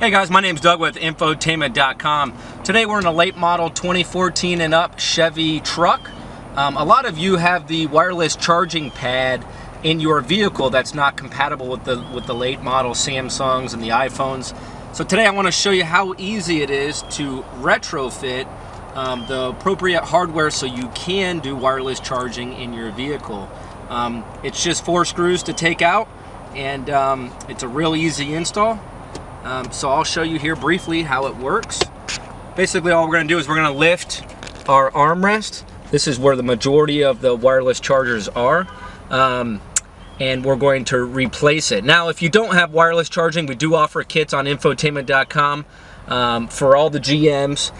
Hey guys, my name's Doug with Infotainment.com. Today we're in a late model 2014 and up Chevy truck. A lot of you have the wireless charging pad in your vehicle that's not compatible with the late model Samsungs and the iPhones. So today I want to show you how easy it is to retrofit the appropriate hardware so you can do wireless charging in your vehicle. It's just 4 screws to take out, and it's a real easy install. So I'll show you here briefly how it works. Basically all we're going to do is we're going to lift our armrest. This is where the majority of the wireless chargers are. And we're going to replace it. Now if you don't have wireless charging, we do offer kits on Infotainment.com for all the GMs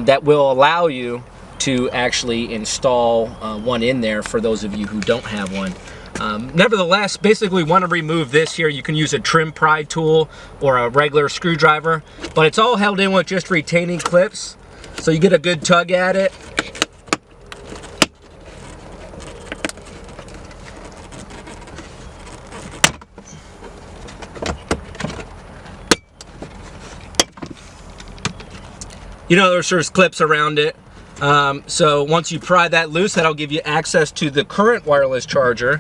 that will allow you to actually install one in there for those of you who don't have one. Nevertheless, basically want to remove this here. You can use a trim pry tool or a regular screwdriver, but it's all held in with just retaining clips, so you get a good tug at it. You know, there's clips around it. So once you pry that loose, that'll give you access to the current wireless charger.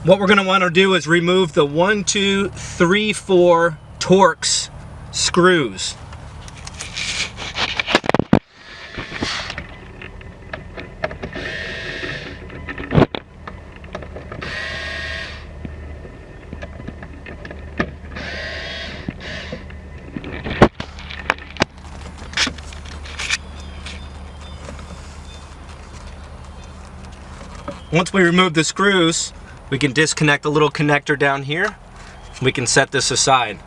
What we're going to want to do is remove the 1, 2, 3, 4 Torx screws. Once we remove the screws, we can disconnect a little connector down here. We can set this aside.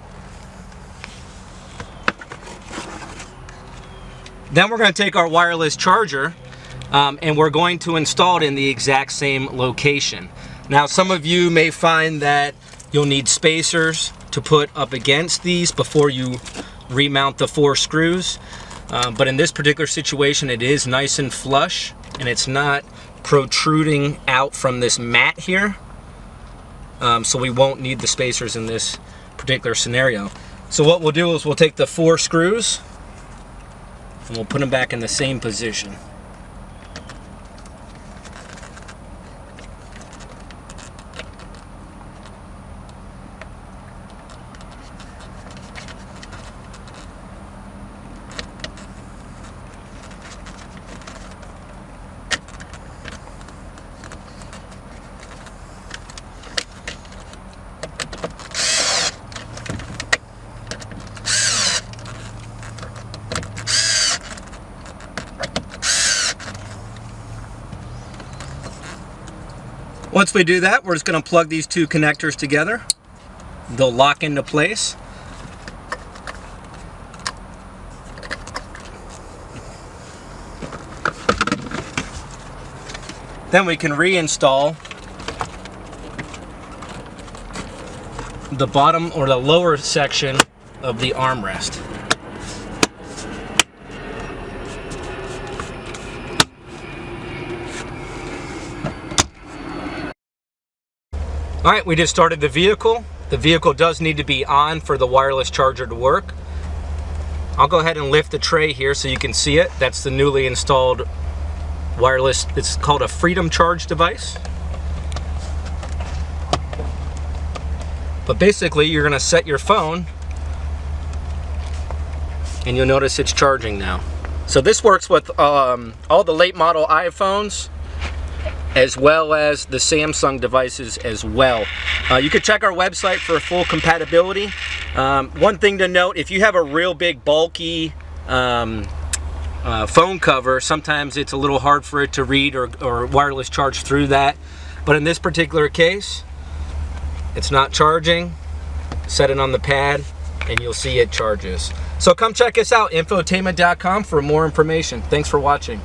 Then we're going to take our wireless charger and we're going to install it in the exact same location. Now some of you may find that you'll need spacers to put up against these before you remount the 4 screws. But in this particular situation, it is nice and flush and it's not protruding out from this mat here. So we won't need the spacers in this particular scenario. So what we'll do is we'll take the 4 screws and we'll put them back in the same position. Once we do that, we're just going to plug these 2 connectors together. They'll lock into place. Then we can reinstall the bottom or the lower section of the armrest. Alright, we just started the vehicle. The vehicle does need to be on for the wireless charger to work. I'll go ahead and lift the tray here so you can see it. That's the newly installed wireless, it's called a FreedomCharge device. But basically you're going to set your phone and you'll notice it's charging now. So this works with all the late model iPhones as well as the Samsung devices as well. You can check our website for full compatibility. One thing to note, if you have a real big bulky phone cover, sometimes it's a little hard for it to read or wireless charge through that. But in this particular case, it's not charging. Set it on the pad and you'll see it charges. So come check us out, Infotainment.com, for more information. Thanks for watching.